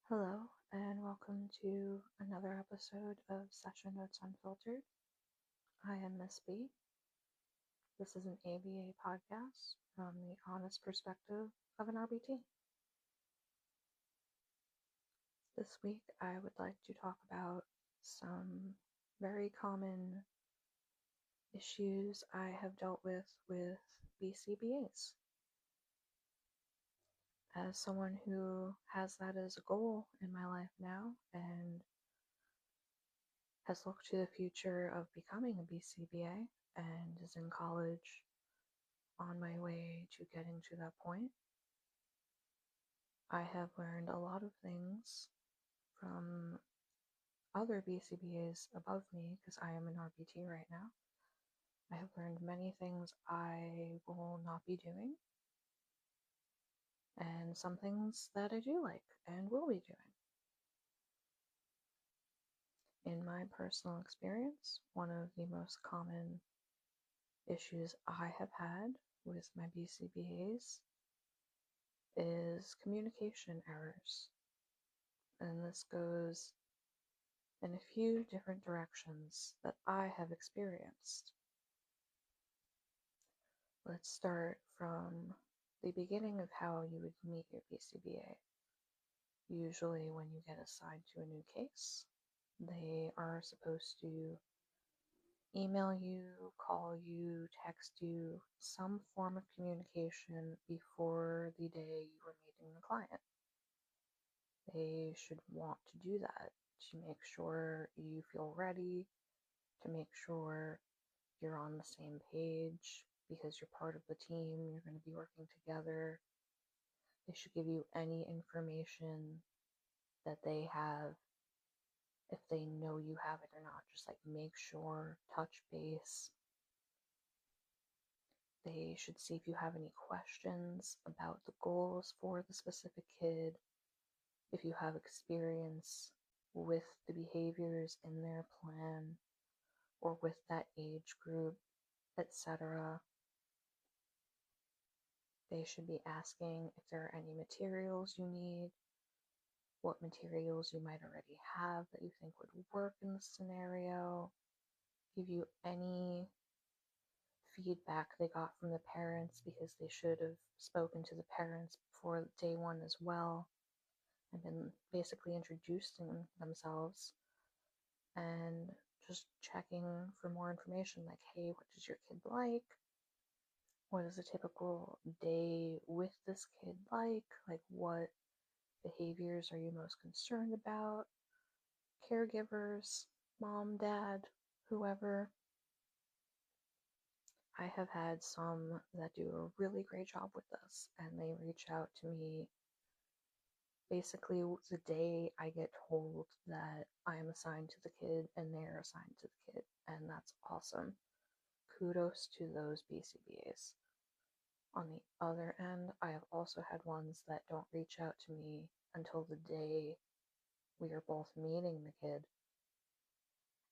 Hello, and welcome to another episode of Session Notes Unfiltered. I am Miss B. This is an ABA podcast from the honest perspective of an RBT. This week, I would like to talk about some very common issues I have dealt with BCBAs. As someone who has that as a goal in my life now and has looked to the future of becoming a BCBA and is in college on my way to getting to that point, I have learned a lot of things from other BCBAs above me because I am an RBT right now. I have learned many things I will not be doing and some things that I do like and will be doing. In my personal experience, one of the most common issues I have had with my BCBAs is communication errors. And this goes in a few different directions that I have experienced. Let's start from the beginning of how you would meet your BCBA. Usually, when you get assigned to a new case, they are supposed to email you, call you, text you, some form of communication before the day you are meeting the client. They should want to do that to make sure you feel ready, to make sure you're on the same page because you're part of the team, you're going to be working together. They should give you any information that they have, if they know you have it or not. Just like make sure, touch base. They should see if you have any questions about the goals for the specific kid, if you have experience with the behaviors in their plan or with that age group, etc. They should be asking if there are any materials you need, what materials you might already have that you think would work in the scenario, give you any feedback they got from the parents because they should have spoken to the parents before day one as well and been basically introducing themselves and just checking for more information like, hey, what does your kid like? What is a typical day with this kid like? Like, what behaviors are you most concerned about? Caregivers, mom, dad, whoever. I have had some that do a really great job with this, and they reach out to me basically the day I get told that I am assigned to the kid and they're assigned to the kid, and that's awesome. Kudos to those BCBAs. On the other end, I have also had ones that don't reach out to me until the day we are both meeting the kid,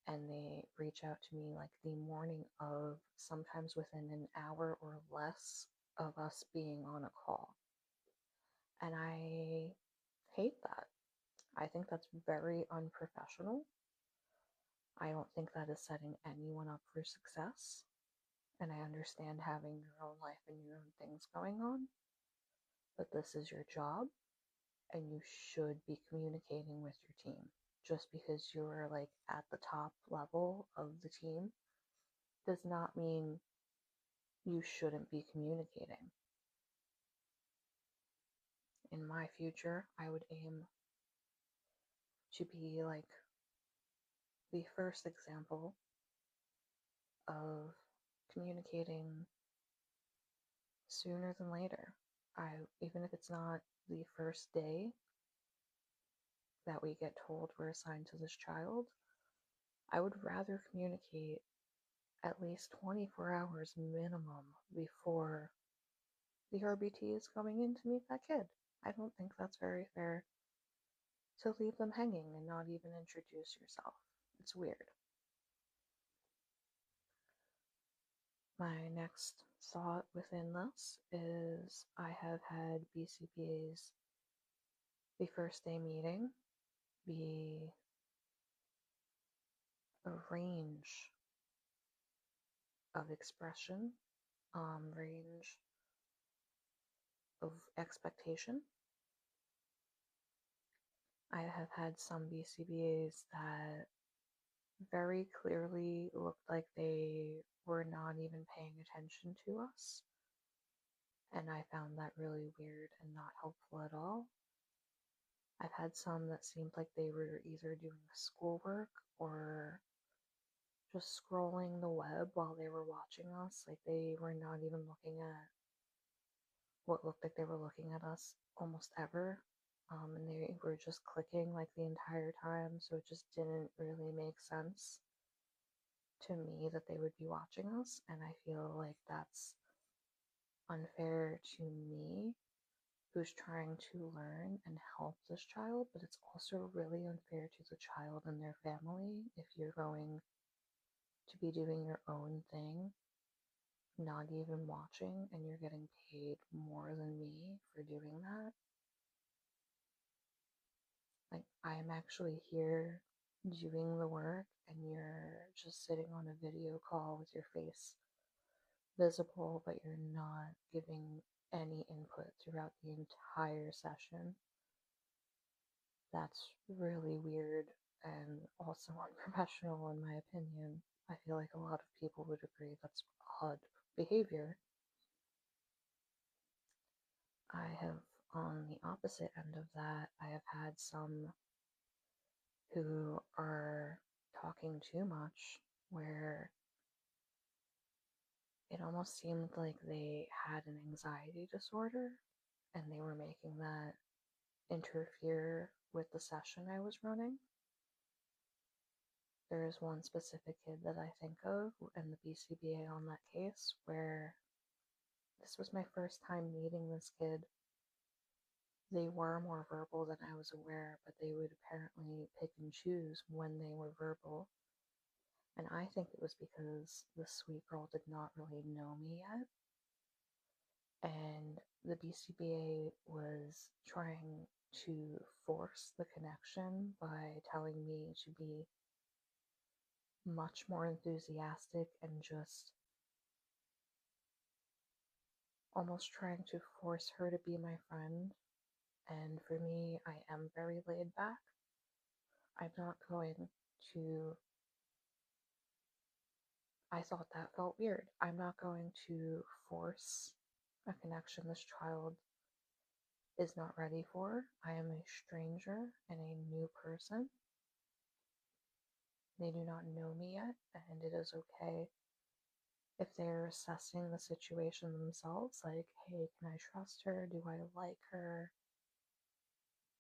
and they reach out to me like the morning of, sometimes within an hour or less of us being on a call. And I hate that. I think that's very unprofessional. I don't think that is setting anyone up for success. And I understand having your own life and your own things going on, but this is your job and you should be communicating with your team. Just because you're like at the top level of the team does not mean you shouldn't be communicating. In my future, I would aim to be like the first example of communicating sooner than later. Even if it's not the first day that we get told we're assigned to this child, I would rather communicate at least 24 hours minimum before the RBT is coming in to meet that kid. I don't think that's very fair to leave them hanging and not even introduce yourself. It's weird. My next thought within this is I have had BCBAs the first day meeting be a range of expression, range of expectation. I have had some BCBAs that very clearly looked like they were not even paying attention to us, and I found that really weird and not helpful at all. I've had some that seemed like they were either doing schoolwork or just scrolling the web while they were watching us. Like they were not even looking at what looked like they were looking at us almost ever. And they were just clicking like the entire time, so it just didn't really make sense to me that they would be watching us. And I feel like that's unfair to me who's trying to learn and help this child, but it's also really unfair to the child and their family if you're going to be doing your own thing, not even watching, and you're getting paid more than me for doing that. Like, I am actually here doing the work, and you're just sitting on a video call with your face visible, but you're not giving any input throughout the entire session. That's really weird and also unprofessional, in my opinion. I feel like a lot of people would agree that's odd behavior. I have, on the opposite end of that, I have had some who are talking too much, where it almost seemed like they had an anxiety disorder and they were making that interfere with the session I was running. There is one specific kid that I think of, and the BCBA on that case, where this was my first time meeting this kid. They were more verbal than I was aware, but they would apparently pick and choose when they were verbal. And I think it was because the sweet girl did not really know me yet. And the BCBA was trying to force the connection by telling me to be much more enthusiastic and just almost trying to force her to be my friend. And for me, I am very laid back. I'm not going to. I thought that felt weird. I'm not going to force a connection this child is not ready for. I am a stranger and a new person. They do not know me yet, and it is okay if they're assessing the situation themselves. Like, hey, can I trust her? Do I like her?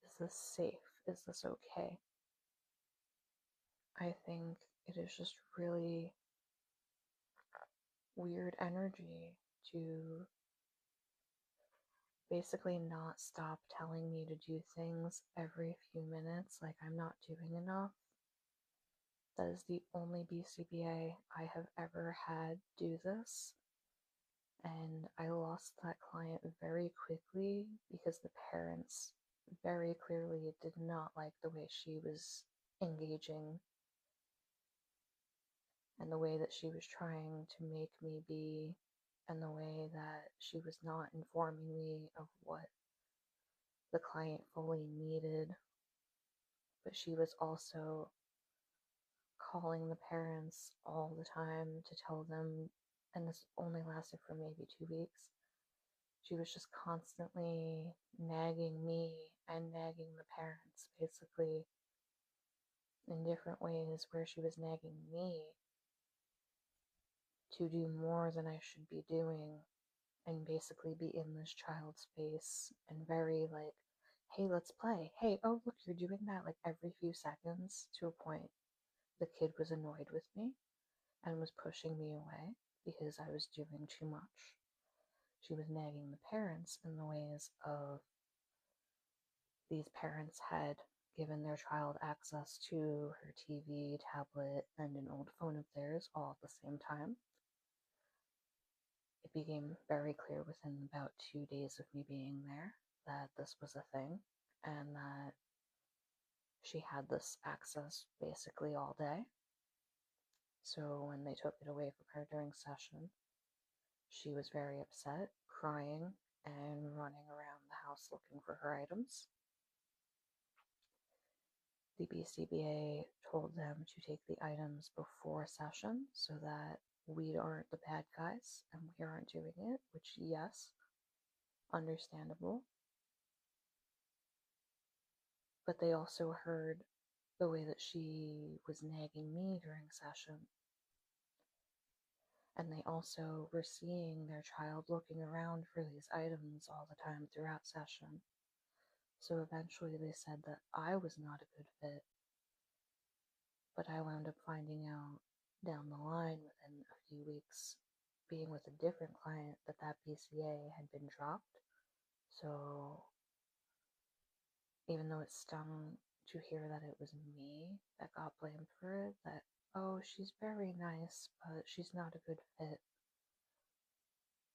Is this safe? Is this okay? I think it is just really weird energy to basically not stop telling me to do things every few minutes like I'm not doing enough. That is the only BCBA I have ever had do this. And I lost that client very quickly because the parents very clearly did not like the way she was engaging and the way that she was trying to make me be, and the way that she was not informing me of what the client fully needed. But she was also calling the parents all the time to tell them, and this only lasted for maybe 2 weeks. She was just constantly nagging me and nagging the parents, basically, in different ways, where she was nagging me to do more than I should be doing and basically be in this child's face and very like, hey, let's play. Hey, oh, look, you're doing that like every few seconds, to a point the kid was annoyed with me and was pushing me away because I was doing too much. She was nagging the parents in the ways of these parents had given their child access to her TV, tablet, and an old phone of theirs all at the same time. It became very clear within about 2 days of me being there that this was a thing, and that she had this access basically all day. So when they took it away from her during session, she was very upset, crying, and running around the house looking for her items. The BCBA told them to take the items before session so that we aren't the bad guys and we aren't doing it, which, yes, understandable. But they also heard the way that she was nagging me during session. And they also were seeing their child looking around for these items all the time throughout session. So eventually they said that I was not a good fit. But I wound up finding out down the line within a few weeks, being with a different client, that that BCA had been dropped. So even though it stung to hear that it was me that got blamed for it, that, oh, she's very nice, but she's not a good fit,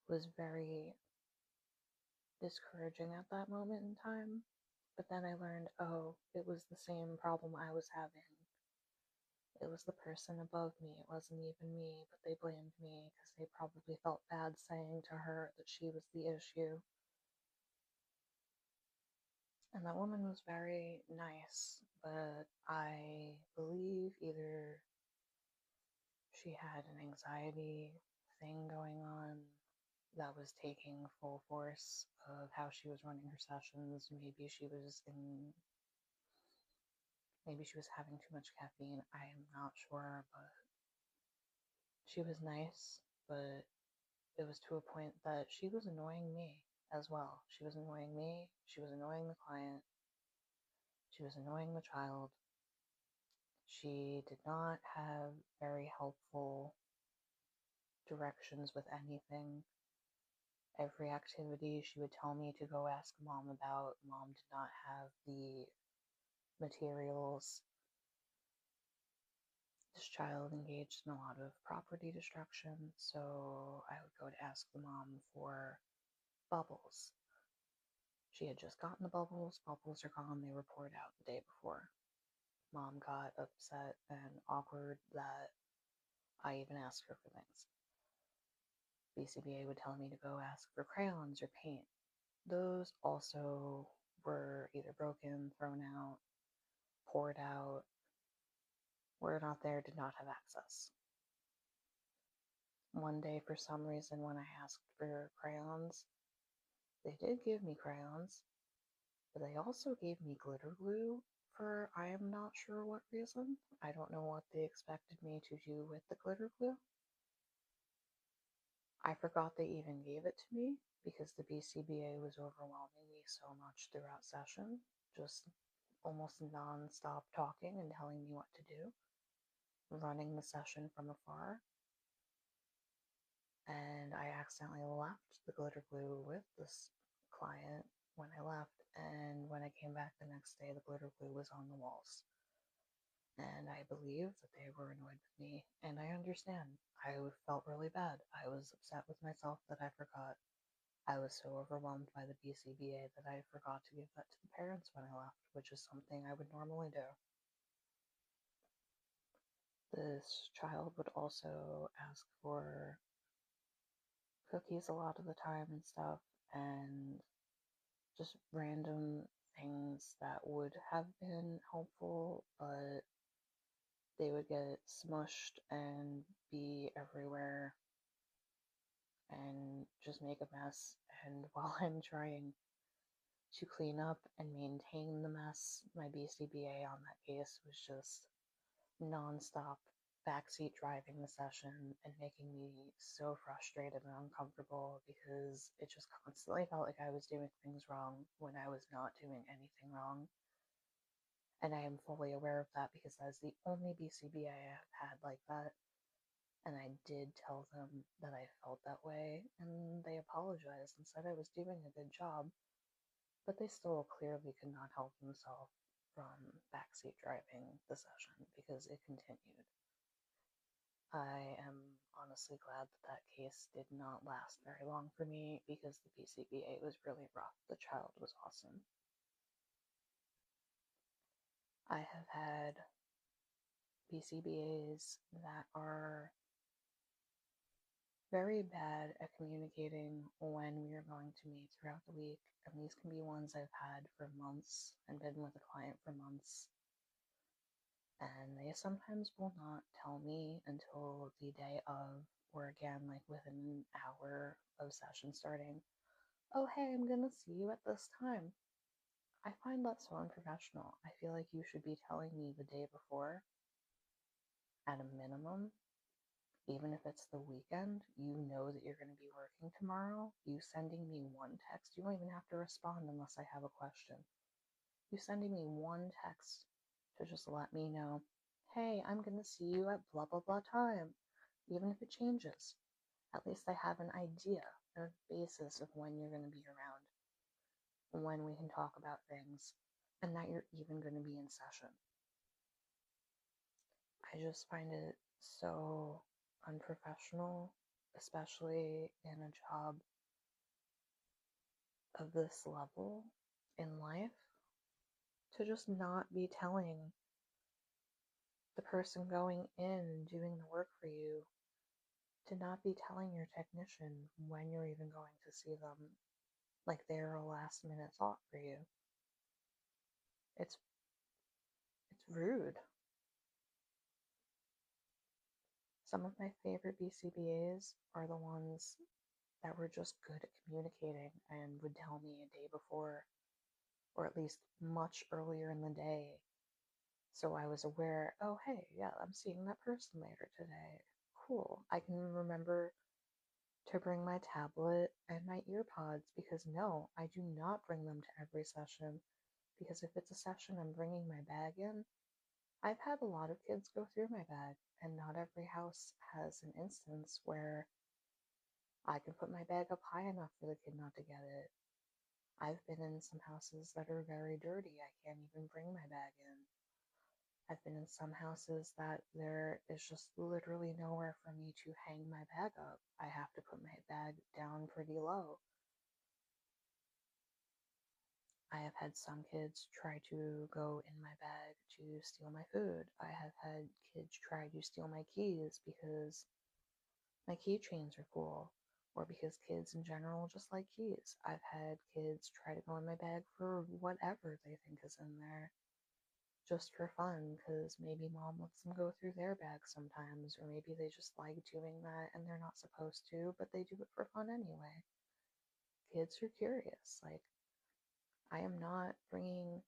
was very discouraging at that moment in time. But then I learned, oh, it was the same problem I was having. It was the person above me. It wasn't even me, but they blamed me because they probably felt bad saying to her that she was the issue. And that woman was very nice, but I believe either she had an anxiety thing going on that was taking full force of how she was running her sessions. Maybe she was having too much caffeine. I am not sure, but she was nice, but it was to a point that she was annoying me as well. She was annoying me, she was annoying the client, she was annoying the child. She did not have very helpful directions with anything. Every activity she would tell me to go ask mom about, mom did not have the materials. This child engaged in a lot of property destruction, so I would go to ask the mom for bubbles. She had just gotten the bubbles. Bubbles are gone. They were poured out the day before. Mom got upset and awkward that I even asked her for things. BCBA would tell me to go ask for crayons or paint. Those also were either broken, thrown out, poured out, were not there, did not have access. One day, for some reason, when I asked for crayons, they did give me crayons, but they also gave me glitter glue for I am not sure what reason. I don't know what they expected me to do with the glitter glue. I forgot they even gave it to me because the BCBA was overwhelming me so much throughout session, just almost non-stop talking and telling me what to do, running the session from afar. And I accidentally left the glitter glue with this client when I left, and when I came back the next day, the glitter glue was on the walls. And I believe that they were annoyed with me, and I understand. I felt really bad. I was upset with myself that I forgot. I was so overwhelmed by the BCBA that I forgot to give that to the parents when I left, which is something I would normally do. This child would also ask for cookies a lot of the time and stuff, and just random things that would have been helpful, but they would get smushed and be everywhere and just make a mess. And while I'm trying to clean up and maintain the mess, my BCBA on that case was just nonstop backseat driving the session and making me so frustrated and uncomfortable because it just constantly felt like I was doing things wrong when I was not doing anything wrong. And I am fully aware of that because that's the only BCBA I have had like that. And I did tell them that I felt that way, and they apologized and said I was doing a good job, but they still clearly could not help themselves from backseat driving the session because it continued. I am honestly glad that that case did not last very long for me because the BCBA was really rough. The child was awesome. I have had BCBAs that are very bad at communicating when we are going to meet throughout the week, and these can be ones I've had for months and been with a client for months. And they sometimes will not tell me until the day of, or again, like within an hour of session starting, oh, hey, I'm gonna see you at this time. I find that so unprofessional. I feel like you should be telling me the day before, at a minimum, even if it's the weekend, you know that you're going to be working tomorrow. You sending me one text, you don't even have to respond unless I have a question. You sending me one text to just let me know, hey, I'm going to see you at blah, blah, blah time, even if it changes. At least I have an idea or basis of when you're going to be around, when we can talk about things, and that you're even going to be in session. I just find it so unprofessional, especially in a job of this level in life, to just not be telling the person going in and doing the work for you, to not be telling your technician when you're even going to see them, like they're a last minute thought for you. It's rude. Some of my favorite BCBAs are the ones that were just good at communicating and would tell me a day before, or at least much earlier in the day, so I was aware, oh, hey, yeah, I'm seeing that person later today. Cool. I can remember to bring my tablet and my earpods, because no, I do not bring them to every session, because if it's a session I'm bringing my bag in, I've had a lot of kids go through my bag, and not every house has an instance where I can put my bag up high enough for the kid not to get it. I've been in some houses that are very dirty. I can't even bring my bag in. I've been in some houses that there is just literally nowhere for me to hang my bag up. I have to put my bag down pretty low. I have had some kids try to go in my bag to steal my food. I have had kids try to steal my keys because my keychains are cool, or because kids in general just like keys. I've had kids try to go in my bag for whatever they think is in there, just for fun, because maybe mom lets them go through their bag sometimes, or maybe they just like doing that and they're not supposed to, but they do it for fun anyway. Kids are curious. Like, I am not bringing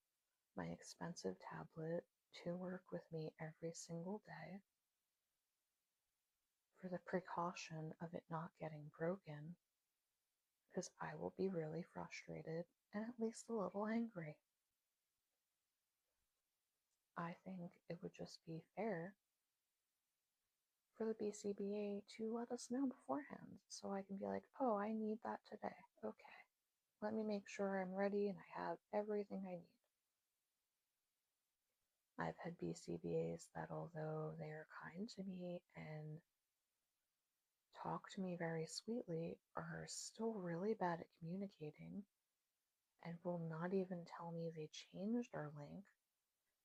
my expensive tablet to work with me every single day for the precaution of it not getting broken, because I will be really frustrated and at least a little angry. I think it would just be fair for the BCBA to let us know beforehand, so I can be like, oh, I need that today. Okay, let me make sure I'm ready and I have everything I need. I've had BCBAs that, although they are kind to me and talk to me very sweetly, are still really bad at communicating and will not even tell me they changed our link.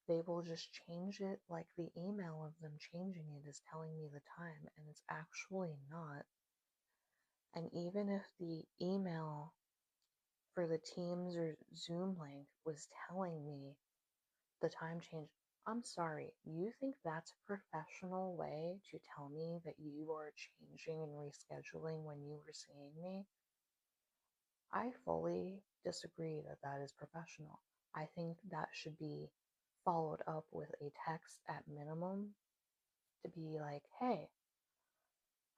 They will just change it like the email of them changing it is telling me the time, and it's actually not. And even if the email for the Teams or Zoom link was telling me the time change, I'm sorry, you think that's a professional way to tell me that you are changing and rescheduling when you were seeing me? I fully disagree that that is professional. I think that should be followed up with a text at minimum, to be like, hey,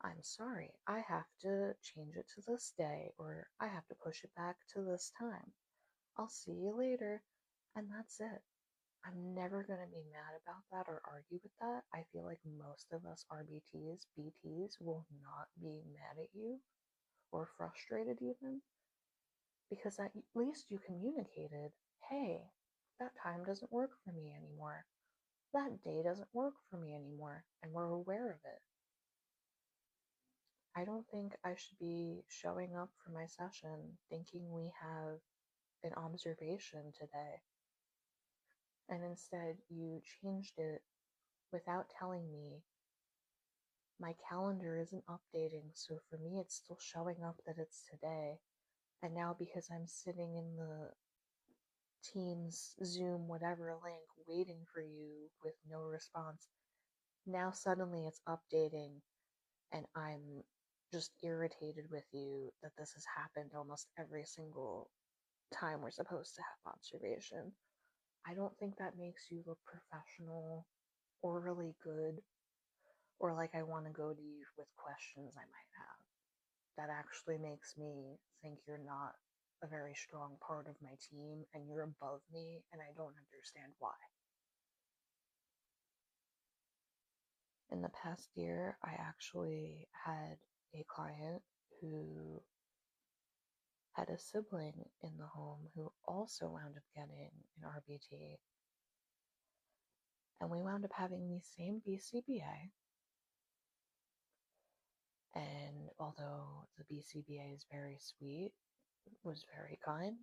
I'm sorry, I have to change it to this day, or I have to push it back to this time. I'll see you later. And that's it. I'm never going to be mad about that or argue with that. I feel like most of us RBTs, BTs, will not be mad at you or frustrated even, because at least you communicated, hey, that time doesn't work for me anymore. That day doesn't work for me anymore, and we're aware of it. I don't think I should be showing up for my session thinking we have an observation today And instead, you changed it without telling me. My calendar isn't updating, so for me, it's still showing up that it's today. And now, because I'm sitting in the Teams, Zoom, whatever link waiting for you with no response, now suddenly it's updating, and I'm just irritated with you that this has happened almost every single time we're supposed to have observation. I don't think that makes you look professional or really good, or like I want to go to you with questions I might have. That actually makes me think you're not a very strong part of my team and you're above me, and I don't understand why. In the past year, I actually had a client who had a sibling in the home who also wound up getting an RBT, and we wound up having the same BCBA. And although the BCBA is very sweet, was very kind,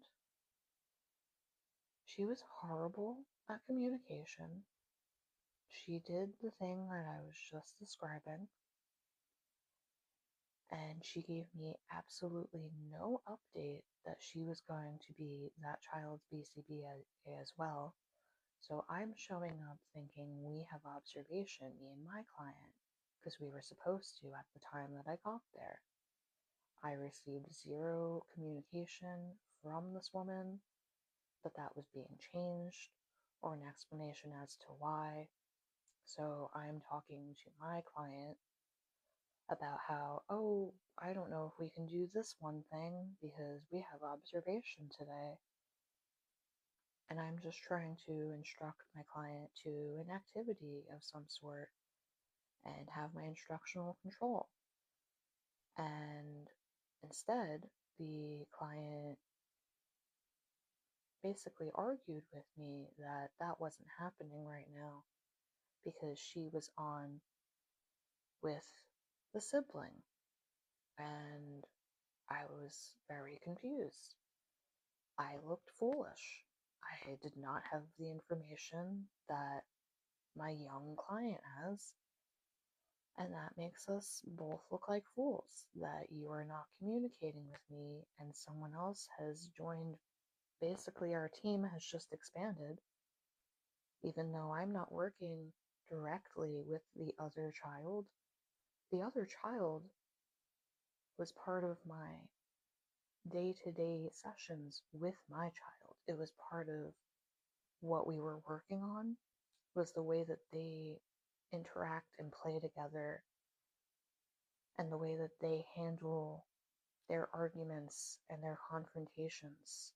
she was horrible at communication. She did the thing that I was just describing, and she gave me absolutely no update that she was going to be that child's BCBA as well. So I'm showing up thinking we have observation, me and my client, because we were supposed to at the time that I got there. I received zero communication from this woman that that was being changed or an explanation as to why. So I'm talking to my client about how, oh, I don't know if we can do this one thing because we have observation today. And I'm just trying to instruct my client to an activity of some sort and have my instructional control. And instead, the client basically argued with me that that wasn't happening right now because she was on with the sibling. And I was very confused. I looked foolish. I did not have the information that my young client has, and that makes us both look like fools. That you are not communicating with me, and someone else has joined. Basically, our team has just expanded, even though I'm not working directly with the other child. The other child was part of my day-to-day sessions with my child. It was part of what we were working on, was the way that they interact and play together and the way that they handle their arguments and their confrontations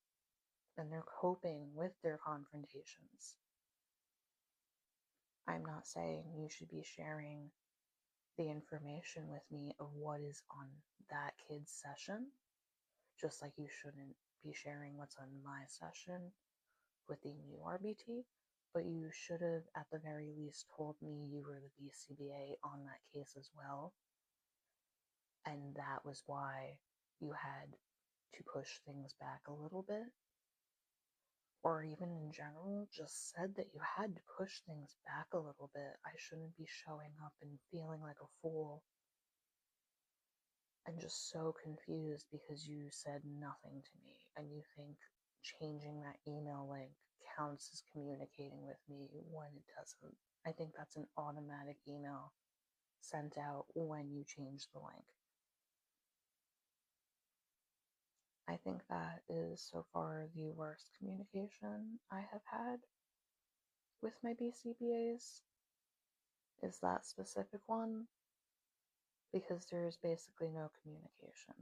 and their coping with their confrontations. I'm not saying you should be sharing the information with me of what is on that kid's session, just like you shouldn't be sharing what's on my session with the new RBT, but you should have at the very least told me you were the BCBA on that case as well, and that was why you had to push things back a little bit, or even in general, just said that you had to push things back a little bit. I shouldn't be showing up and feeling like a fool and just so confused because you said nothing to me and you think changing that email link counts as communicating with me when it doesn't. I think that's an automatic email sent out when you change the link. I think that is so far the worst communication I have had with my BCBAs, is that specific one, because there is basically no communication.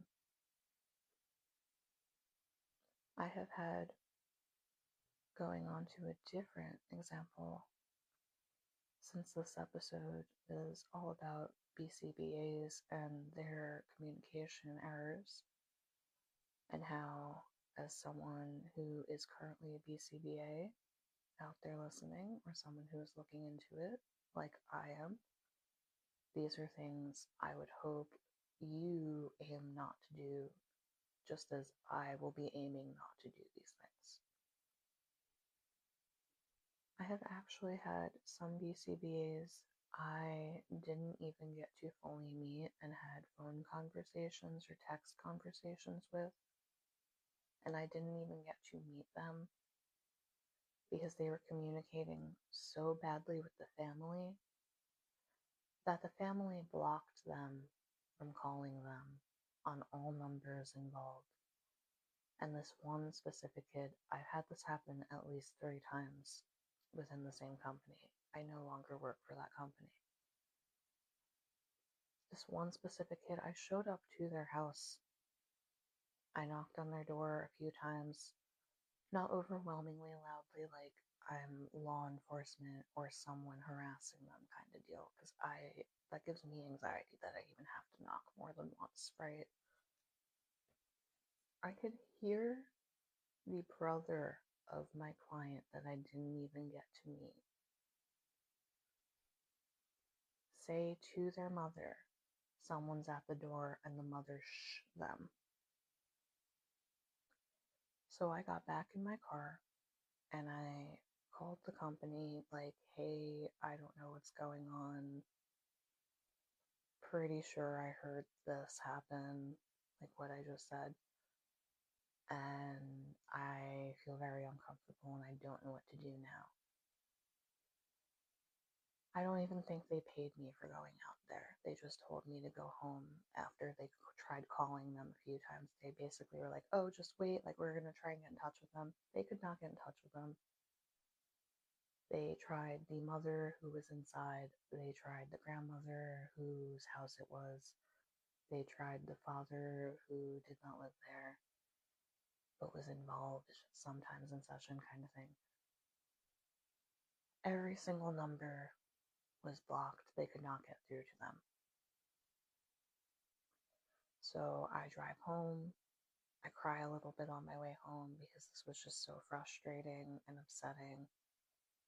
I have had, going on to a different example, since this episode is all about BCBAs and their communication errors, and how, as someone who is currently a BCBA out there listening, or someone who is looking into it, like I am, these are things I would hope you aim not to do, just as I will be aiming not to do these things. I have actually had some BCBAs I didn't even get to fully meet and had phone conversations or text conversations with, and I didn't even get to meet them because they were communicating so badly with the family that the family blocked them from calling them on all numbers involved. And this one specific kid, I've had this happen at least 3 times within the same company. I no longer work for that company. This one specific kid, I showed up to their house. I knocked on their door a few times, not overwhelmingly loudly, like I'm law enforcement or someone harassing them kind of deal, because that gives me anxiety that I even have to knock more than once, right? I could hear the brother of my client that I didn't even get to meet say to their mother, someone's at the door, and the mother shh them. So I got back in my car and I called the company, like, hey, I don't know what's going on. Pretty sure I heard this happen, like what I just said. And I feel very uncomfortable and I don't know what to do now. I don't even think they paid me for going out there. They just told me to go home after they tried calling them a few times. They basically were like, oh, just wait, like we're going to try and get in touch with them. They could not get in touch with them. They tried the mother who was inside. They tried the grandmother whose house it was. They tried the father who did not live there, but was involved sometimes in session kind of thing. Every single number was blocked. They could not get through to them. So I drive home. I cry a little bit on my way home because this was just so frustrating and upsetting.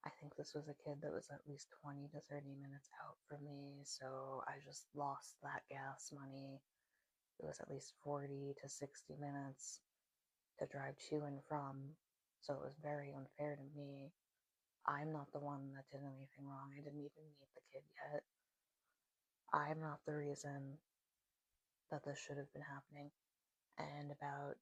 I think this was a kid that was at least 20 to 30 minutes out from me, so I just lost that gas money. It was at least 40 to 60 minutes to drive to and from, so it was very unfair to me. I'm not the one that did anything wrong. I didn't even meet the kid yet. I'm not the reason that this should have been happening. And about,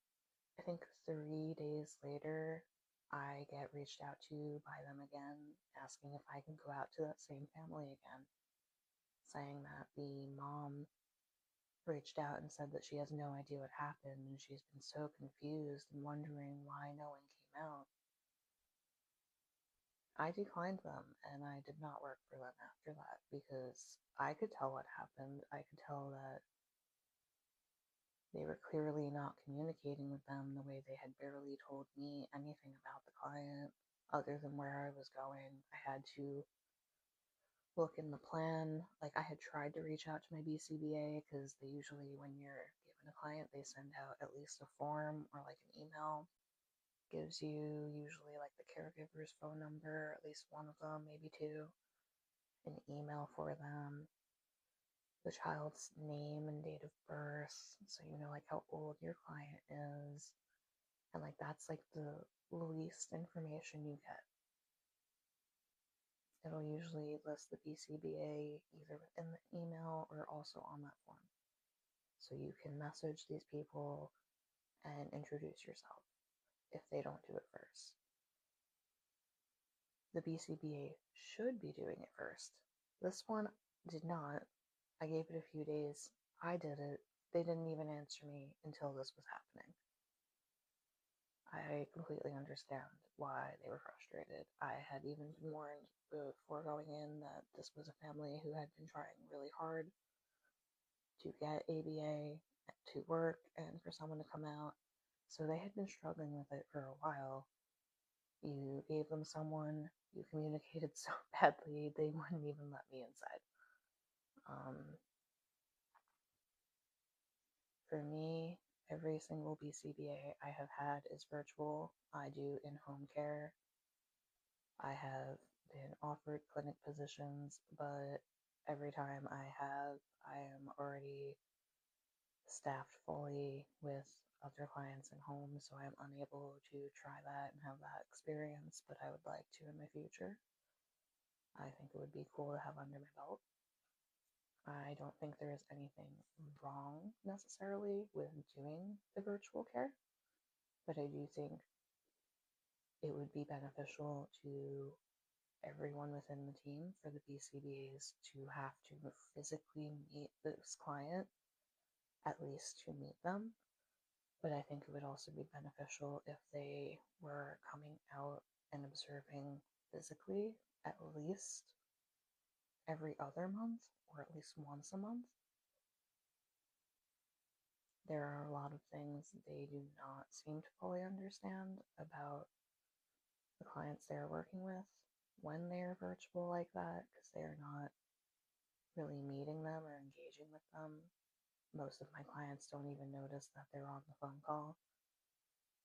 I think, 3 days later, I get reached out to by them again, asking if I can go out to that same family again, saying that the mom reached out and said that she has no idea what happened and she's been so confused and wondering why no one came out. I declined them and I did not work for them after that because I could tell what happened. I could tell that they were clearly not communicating with them the way they had barely told me anything about the client other than where I was going. I had to look in the plan. Like, I had tried to reach out to my BCBA because they usually, when you're given a client, they send out at least a form or like an email. Gives you usually like the caregiver's phone number, at least one of them, maybe two, an email for them, the child's name and date of birth, so you know like how old your client is, and like that's like the least information you get. It'll usually list the BCBA either within the email or also on that form, so you can message these people and introduce yourself if they don't do it first. The BCBA should be doing it first. This one did not. I gave it a few days. I did it. They didn't even answer me until this was happening. I completely understand why they were frustrated. I had even been warned before going in that this was a family who had been trying really hard to get ABA to work and for someone to come out. So they had been struggling with it for a while. You gave them someone, you communicated so badly, they wouldn't even let me inside. For me, every single BCBA I have had is virtual. I do in-home care. I have been offered clinic positions, but every time I am already staffed fully with other clients in home, so I'm unable to try that and have that experience, but I would like to in my future. I think it would be cool to have under my belt. I don't think there is anything wrong necessarily with doing the virtual care, but I do think it would be beneficial to everyone within the team for the BCBAs to have to physically meet this client, at least to meet them. But I think it would also be beneficial if they were coming out and observing physically at least every other month or at least once a month. There are a lot of things they do not seem to fully understand about the clients they're working with when they're virtual like that, because they're not really meeting them or engaging with them. Most of my clients don't even notice that they're on the phone call.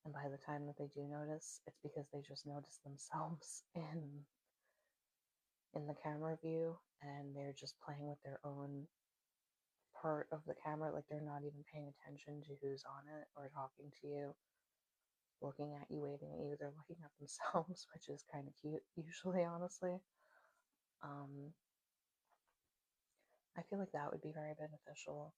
And by the time that they do notice, it's because they just notice themselves in the camera view, and they're just playing with their own part of the camera. Like they're not even paying attention to who's on it or talking to you, looking at you, waving at you. They're looking at themselves, which is kind of cute, usually, honestly. Um, I feel like that would be very beneficial.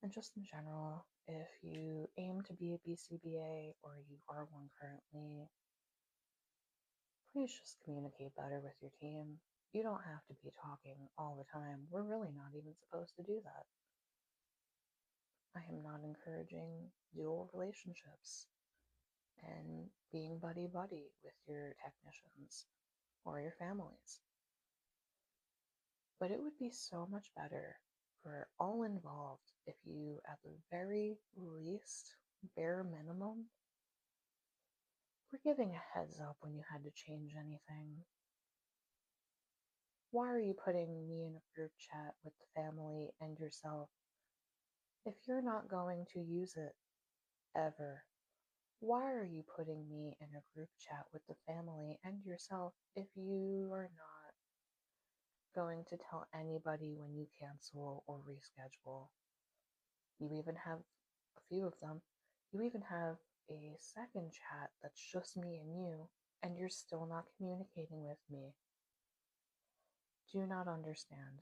And just in general, if you aim to be a BCBA or you are one currently, please just communicate better with your team. You don't have to be talking all the time. We're really not even supposed to do that. I am not encouraging dual relationships and being buddy buddy with your technicians or your families. But it would be so much better for all involved if you, at the very least, bare minimum, were giving a heads up when you had to change anything. Why are you putting me in a group chat with the family and yourself if you're not going to use it ever? Why are you putting me in a group chat with the family and yourself if you are not going to tell anybody when you cancel or reschedule? You even have a few of them. You even have a second chat that's just me and you, and you're still not communicating with me. Do not understand.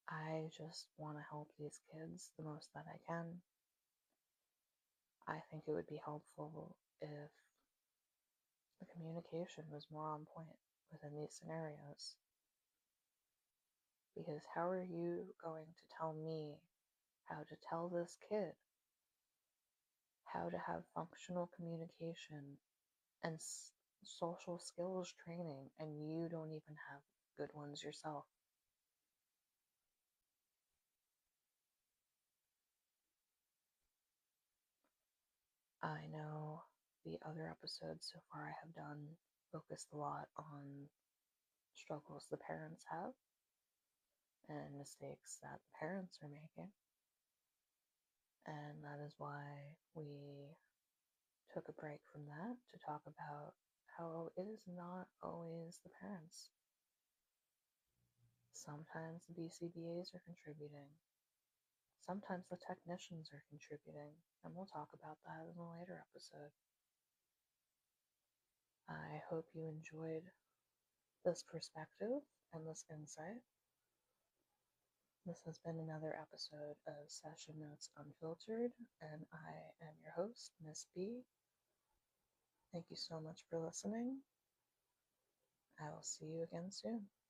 I just want to help these kids the most that I can. I think it would be helpful if the communication was more on point within these scenarios. Because how are you going to tell me how to tell this kid how to have functional communication and social skills training, and you don't even have good ones yourself? I know the other episodes so far I have done focused a lot on struggles the parents have and mistakes that the parents are making. And that is why we took a break from that to talk about how it is not always the parents. Sometimes the BCBAs are contributing. Sometimes the technicians are contributing. And we'll talk about that in a later episode. I hope you enjoyed this perspective and this insight. This has been another episode of Session Notes Unfiltered, and I am your host, Miss B. Thank you so much for listening. I will see you again soon.